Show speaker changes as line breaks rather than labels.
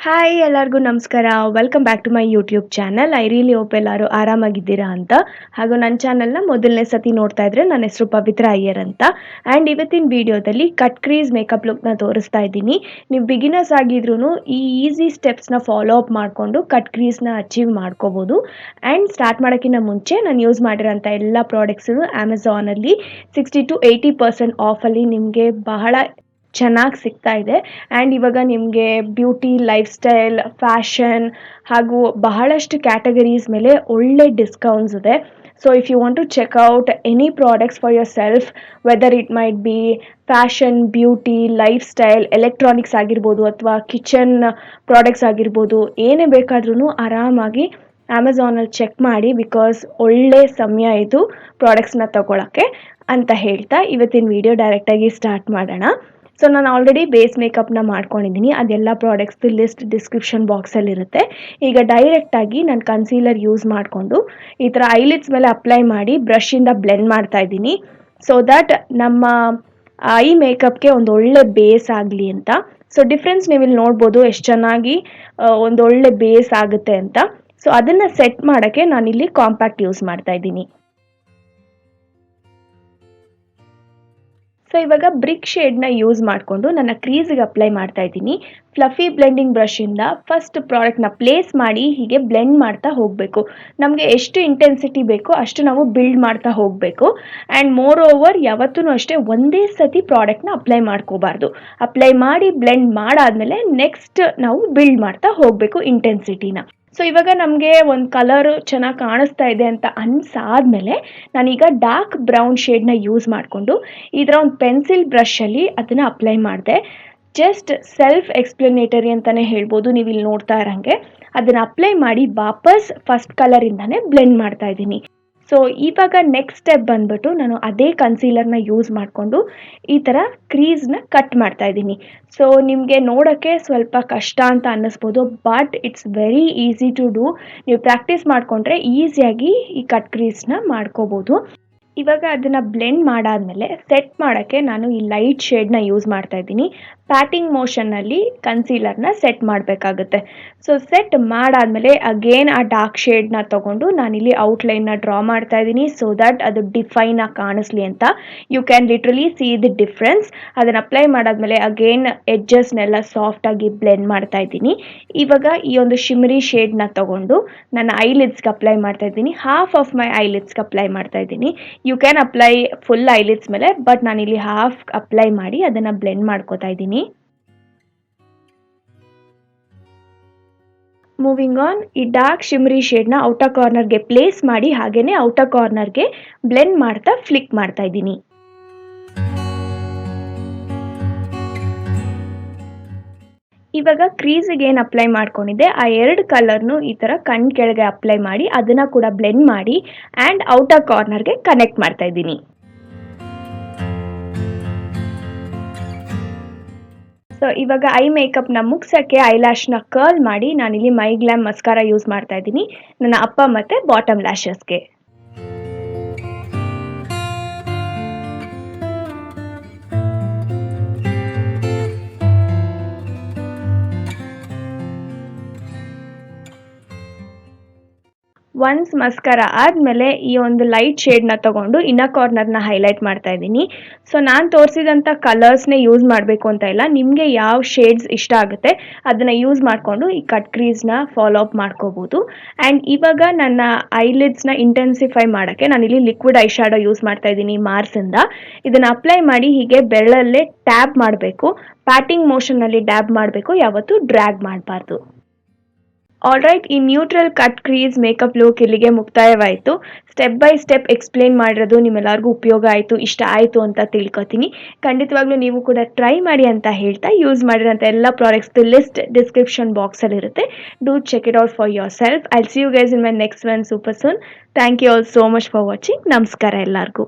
Hi ಎಲ್ಲರಿಗೂ ನಮಸ್ಕಾರ. Welcome back to my YouTube channel. I really hope ಎಲ್ಲರೂ ಆರಾಮಾಗಿದ್ದೀರಾ ಅಂತ. ಹಾಗೂ ನನ್ನ ಚಾನಲ್ನ ಮೊದಲನೇ ಸತಿ ನೋಡ್ತಾ ಇದ್ರೆ ನನ್ನ ಹೆಸರು ಪವಿತ್ರ ಅಯ್ಯರ್ ಅಂತ. ಆ್ಯಂಡ್ ಇವತ್ತಿನ ವಿಡಿಯೋದಲ್ಲಿ ಕಟ್ ಕ್ರೀಸ್ ಮೇಕಪ್ ಲುಕ್ನ ತೋರಿಸ್ತಾ ಇದ್ದೀನಿ. ನೀವು ಬಿಗಿನರ್ಸ್ ಆಗಿದ್ರೂ ಈ ಈಸಿ ಸ್ಟೆಪ್ಸ್ನ ಫಾಲೋ ಅಪ್ ಮಾಡಿಕೊಂಡು ಕಟ್ ಕ್ರೀಸ್ನ ಅಚೀವ್ ಮಾಡ್ಕೋಬೋದು. ಆ್ಯಂಡ್ ಸ್ಟಾರ್ಟ್ ಮಾಡೋಕ್ಕಿಂತ ಮುಂಚೆ ನಾನು ಯೂಸ್ ಮಾಡಿರೋಂಥ ಎಲ್ಲ ಪ್ರಾಡಕ್ಟ್ಸು ಅಮೆಝಾನಲ್ಲಿ 60-80% ಆಫಲ್ಲಿ ನಿಮಗೆ ಬಹಳ ಚೆನ್ನಾಗಿ ಸಿಗ್ತಾ ಇದೆ. ಆ್ಯಂಡ್ ಇವಾಗ ನಿಮಗೆ ಬ್ಯೂಟಿ, ಲೈಫ್ ಸ್ಟೈಲ್, ಫ್ಯಾಷನ್ ಹಾಗೂ ಬಹಳಷ್ಟು ಕ್ಯಾಟಗರೀಸ್ ಮೇಲೆ ಒಳ್ಳೆ ಡಿಸ್ಕೌಂಟ್ಸ್ ಇದೆ. So if you want to check out any products for yourself, whether it might be fashion, beauty, lifestyle, electronics ಆಗಿರ್ಬೋದು ಅಥವಾ ಕಿಚನ್ ಪ್ರಾಡಕ್ಟ್ಸ್ ಆಗಿರ್ಬೋದು, ಏನೇ ಬೇಕಾದ್ರೂ ಆರಾಮಾಗಿ ಅಮೆಝಾನಲ್ಲಿ ಚೆಕ್ ಮಾಡಿ. ಬಿಕಾಸ್ ಒಳ್ಳೆ ಸಮಯ ಇದು ಪ್ರಾಡಕ್ಟ್ಸ್ನ ತಗೊಳ್ಳೋಕ್ಕೆ ಅಂತ ಹೇಳ್ತಾ ಇವತ್ತಿನ ವಿಡಿಯೋ ಡೈರೆಕ್ಟಾಗಿ ಸ್ಟಾರ್ಟ್ ಮಾಡೋಣ. ಸೊ ನಾನು ಆಲ್ರೆಡಿ ಬೇಸ್ ಮೇಕಪ್ನ ಮಾಡ್ಕೊಂಡಿದ್ದೀನಿ. ಅದೆಲ್ಲ ಪ್ರಾಡಕ್ಟ್ಸ್ದು ಲಿಸ್ಟ್ ಡಿಸ್ಕ್ರಿಪ್ಷನ್ ಬಾಕ್ಸಲ್ಲಿರುತ್ತೆ. ಈಗ ಡೈರೆಕ್ಟಾಗಿ ನಾನು ಕನ್ಸೀಲರ್ ಯೂಸ್ ಮಾಡಿಕೊಂಡು ಈ ಥರ ಐಲಿಡ್ಸ್ ಮೇಲೆ ಅಪ್ಲೈ ಮಾಡಿ ಬ್ರಷಿಂದ ಬ್ಲೆಂಡ್ ಮಾಡ್ತಾ ಇದ್ದೀನಿ. ಸೊ ದಟ್ ನಮ್ಮ ಐ ಮೇಕಪ್ಗೆ ಒಂದು ಒಳ್ಳೆ ಬೇಸ್ ಆಗಲಿ ಅಂತ. ಸೊ ಡಿಫ್ರೆನ್ಸ್ ನೀವು ಇಲ್ಲಿ ನೋಡ್ಬೋದು ಎಷ್ಟು ಚೆನ್ನಾಗಿ ಒಂದೊಳ್ಳೆ ಬೇಸ್ ಆಗುತ್ತೆ ಅಂತ. ಸೊ ಅದನ್ನು ಸೆಟ್ ಮಾಡೋಕ್ಕೆ ನಾನಿಲ್ಲಿ ಕಾಂಪ್ಯಾಕ್ಟ್ ಯೂಸ್ ಮಾಡ್ತಾ ಇದ್ದೀನಿ. ಸೊ ಇವಾಗ ಬ್ರಿಕ್ ಶೇಡ್ನ ಯೂಸ್ ಮಾಡಿಕೊಂಡು ನನ್ನ ಕ್ರೀಸಿಗೆ ಅಪ್ಲೈ ಮಾಡ್ತಾ ಇದ್ದೀನಿ. ಫ್ಲಫಿ ಬ್ಲೆಂಡಿಂಗ್ ಬ್ರಷಿಂದ ಫಸ್ಟ್ ಪ್ರಾಡಕ್ಟ್ನ ಪ್ಲೇಸ್ ಮಾಡಿ ಹೀಗೆ ಬ್ಲೆಂಡ್ ಮಾಡ್ತಾ ಹೋಗಬೇಕು. ನಮಗೆ ಎಷ್ಟು ಇಂಟೆನ್ಸಿಟಿ ಬೇಕೋ ಅಷ್ಟು ನಾವು ಬಿಲ್ಡ್ ಮಾಡ್ತಾ ಹೋಗಬೇಕು. ಆ್ಯಂಡ್ ಮೋರ್ ಓವರ್ ಯಾವತ್ತೂ ಅಷ್ಟೇ ಒಂದೇ ಸತಿ ಪ್ರಾಡಕ್ಟ್ನ ಅಪ್ಲೈ ಮಾಡ್ಕೋಬಾರ್ದು. ಅಪ್ಲೈ ಮಾಡಿ ಬ್ಲೆಂಡ್ ಮಾಡಾದಮೇಲೆ ನೆಕ್ಸ್ಟ್ ನಾವು ಬಿಲ್ಡ್ ಮಾಡ್ತಾ ಹೋಗಬೇಕು ಇಂಟೆನ್ಸಿಟಿನ. ಸೊ ಇವಾಗ ನಮಗೆ ಒಂದು ಕಲರು ಚೆನ್ನಾಗಿ ಕಾಣಿಸ್ತಾ ಇದೆ ಅಂತ ಅನ್ಸಾದ್ಮೇಲೆ ನಾನೀಗ ಡಾರ್ಕ್ ಬ್ರೌನ್ ಶೇಡ್ನ ಯೂಸ್ ಮಾಡಿಕೊಂಡು ಈ ಥರ ಒಂದು ಪೆನ್ಸಿಲ್ ಬ್ರಷಲ್ಲಿ ಅದನ್ನು ಅಪ್ಲೈ ಮಾಡಿದೆ. ಜಸ್ಟ್ ಸೆಲ್ಫ್ ಎಕ್ಸ್ಪ್ಲನೇಟರಿ ಅಂತಲೇ ಹೇಳ್ಬೋದು. ನೀವು ಇಲ್ಲಿ ನೋಡ್ತಾ ಇರೋಂಗೆ ಅದನ್ನು ಅಪ್ಲೈ ಮಾಡಿ ವಾಪಸ್ ಫಸ್ಟ್ ಕಲರಿಂದನೇ ಬ್ಲೆಂಡ್ ಮಾಡ್ತಾ ಇದ್ದೀನಿ. ಸೊ ಇವಾಗ ನೆಕ್ಸ್ಟ್ ಸ್ಟೆಪ್ ಬಂದ್ಬಿಟ್ಟು ನಾನು ಅದೇ ಕನ್ಸೀಲರ್ನ ಯೂಸ್ ಮಾಡಿಕೊಂಡು ಈ ಥರ ಕ್ರೀಸ್ನ ಕಟ್ ಮಾಡ್ತಾ ಇದ್ದೀನಿ. ಸೊ ನಿಮಗೆ ನೋಡೋಕ್ಕೆ ಸ್ವಲ್ಪ ಕಷ್ಟ ಅಂತ ಅನ್ನಿಸ್ಬೋದು, but it's very easy to do. ನೀವು ಪ್ರಾಕ್ಟೀಸ್ ಮಾಡಿಕೊಂಡ್ರೆ ಈಸಿಯಾಗಿ ಈ ಕಟ್ ಕ್ರೀಸ್ನ ಮಾಡ್ಕೋಬೋದು. ಇವಾಗ ಅದನ್ನು ಬ್ಲೆಂಡ್ ಮಾಡಾದಮೇಲೆ ಸೆಟ್ ಮಾಡೋಕ್ಕೆ ನಾನು ಈ ಲೈಟ್ ಶೇಡ್ನ ಯೂಸ್ ಮಾಡ್ತಾ ಇದ್ದೀನಿ. ಪ್ಯಾಟಿಂಗ್ ಮೋಷನ್ನಲ್ಲಿ ಕನ್ಸೀಲರ್ನ ಸೆಟ್ ಮಾಡಬೇಕಾಗುತ್ತೆ. ಸೊ ಸೆಟ್ ಮಾಡಾದಮೇಲೆ ಅಗೇನ್ ಆ ಡಾರ್ಕ್ ಶೇಡ್ನ ತೊಗೊಂಡು ನಾನಿಲ್ಲಿ ಔಟ್ಲೈನ್ನ ಡ್ರಾ ಮಾಡ್ತಾ ಇದ್ದೀನಿ. ಸೊ ದಟ್ ಅದು ಡಿಫೈನಾಗಿ ಕಾಣಿಸ್ಲಿ ಅಂತ. You can literally see the difference. ಅದನ್ನು ಅಪ್ಲೈ ಮಾಡಾದಮೇಲೆ ಅಗೇನ್ ಎಡ್ಜಸ್ನೆಲ್ಲ ಸಾಫ್ಟಾಗಿ ಬ್ಲೆಂಡ್ ಮಾಡ್ತಾ ಇದ್ದೀನಿ. ಇವಾಗ ಈ ಒಂದು ಶಿಮರಿ ಶೇಡ್ನ ತೊಗೊಂಡು ನನ್ನ ಐಲಿಡ್ಸ್ಗೆ ಅಪ್ಲೈ ಮಾಡ್ತಾ ಇದ್ದೀನಿ. ಹಾಫ್ ಆಫ್ ಮೈ ಐಲಿಡ್ಸ್ಗೆ ಅಪ್ಲೈ ಮಾಡ್ತಾ ಇದ್ದೀನಿ. You can apply full eyelids ಮೇಲೆ, ಬಟ್ ನಾನಿಲ್ಲಿ ಹಾಫ್ ಅಪ್ಲೈ ಮಾಡಿ ಅದನ್ನು ಬ್ಲೆಂಡ್ ಮಾಡ್ಕೋತಾ ಇದ್ದೀನಿ. ಮೂವಿಂಗ್ ಆನ್, ಈ ಡಾರ್ಕ್ ಶಿಮರಿ ಶೇಡ್ನ ಔಟರ್ ಕಾರ್ನರ್ಗೆ ಪ್ಲೇಸ್ ಮಾಡಿ ಹಾಗೇನೆ ಔಟರ್ ಕಾರ್ನರ್ಗೆ ಬ್ಲೆಂಡ್ ಮಾಡ್ತಾ ಫ್ಲಿಕ್ ಮಾಡ್ತಾ ಇದ್ದೀನಿ. ಇವಾಗ ಕ್ರೀಸಿಗೆ ಏನು ಅಪ್ಲೈ ಮಾಡ್ಕೊಂಡಿದ್ದೆ ಆ ಎರಡು ಕಲರ್ನು ಈ ಥರ ಕಣ್ ಕೆಳಗೆ ಅಪ್ಲೈ ಮಾಡಿ ಅದನ್ನು ಕೂಡ ಬ್ಲೆಂಡ್ ಮಾಡಿ ಆ್ಯಂಡ್ ಔಟರ್ ಕಾರ್ನರ್ಗೆ ಕನೆಕ್ಟ್ ಮಾಡ್ತಾ ಇದ್ದೀನಿ. ಸೊ ಇವಾಗ ಐ ಮೇಕಪ್ನ ಮುಗ್ಸೋಕ್ಕೆ ಐಲ್ಯಾಶ್ನ ಕರ್ಲ್ ಮಾಡಿ ನಾನಿಲ್ಲಿ ಮೈ ಗ್ಲಾಮ್ ಮಸ್ಕಾರ ಯೂಸ್ ಮಾಡ್ತಾ ಇದ್ದೀನಿ ನನ್ನ ಅಪ್ಪ ಮತ್ತು ಬಾಟಮ್ ಲ್ಯಾಶಸ್ಗೆ. ಒನ್ಸ್ ಮಸ್ಕರ ಆದಮೇಲೆ ಈ ಒಂದು ಲೈಟ್ ಶೇಡ್ನ ತೊಗೊಂಡು ಇನ್ನರ್ ಕಾರ್ನರ್ನ ಹೈಲೈಟ್ ಮಾಡ್ತಾ ಇದ್ದೀನಿ. ಸೊ ನಾನು ತೋರಿಸಿದಂಥ ಕಲರ್ಸ್ನೇ ಯೂಸ್ ಮಾಡಬೇಕು ಅಂತ ಇಲ್ಲ, ನಿಮಗೆ ಯಾವ ಶೇಡ್ಸ್ ಇಷ್ಟ ಆಗುತ್ತೆ ಅದನ್ನು ಯೂಸ್ ಮಾಡಿಕೊಂಡು ಈ ಕಟ್ ಕ್ರೀಸ್ನ ಫಾಲೋ ಅಪ್ ಮಾಡ್ಕೋಬೋದು. ಆ್ಯಂಡ್ ಇವಾಗ ನನ್ನ ಐಲಿಡ್ಸ್ನ ಇಂಟೆನ್ಸಿಫೈ ಮಾಡೋಕ್ಕೆ ನಾನಿಲ್ಲಿ ಲಿಕ್ವಿಡ್ ಐ ಶ್ಯಾಡೋ ಯೂಸ್ ಮಾಡ್ತಾ ಇದ್ದೀನಿ ಮಾರ್ಸಿಂದ. ಇದನ್ನು ಅಪ್ಲೈ ಮಾಡಿ ಹೀಗೆ ಬೆರಳಲ್ಲೇ ಟ್ಯಾಪ್ ಮಾಡಬೇಕು. ಪ್ಯಾಟಿಂಗ್ ಮೋಷನ್ನಲ್ಲಿ ಡ್ಯಾಬ್ ಮಾಡಬೇಕು, ಯಾವತ್ತೂ ಡ್ರ್ಯಾಗ್ ಮಾಡಬಾರ್ದು. ಆಲ್ರೈಟ್, ಈ neutral cut crease makeup look ಇಲ್ಲಿಗೆ ಮುಕ್ತಾಯವಾಯಿತು. ಸ್ಟೆಪ್ ಬೈ ಸ್ಟೆಪ್ ಎಕ್ಸ್ಪ್ಲೇನ್ ಮಾಡಿರೋದು ನಿಮ್ಮೆಲ್ಲರಿಗೂ ಉಪಯೋಗ ಆಯಿತು, ಇಷ್ಟ ಆಯಿತು ಅಂತ ತಿಳ್ಕೊತೀನಿ. ಖಂಡಿತವಾಗ್ಲೂ ನೀವು ಕೂಡ ಟ್ರೈ ಮಾಡಿ ಅಂತ ಹೇಳ್ತಾ ಯೂಸ್ ಮಾಡಿರೋಂಥ ಎಲ್ಲ ಪ್ರಾಡಕ್ಟ್ಸ್ದು ಲಿಸ್ಟ್ ಡಿಸ್ಕ್ರಿಪ್ಷನ್ ಬಾಕ್ಸಲ್ಲಿರುತ್ತೆ. Do check it out for yourself. I see you guys in my next one super soon. Thank you all so much for watching. ನಮಸ್ಕಾರ ಎಲ್ಲರಿಗೂ.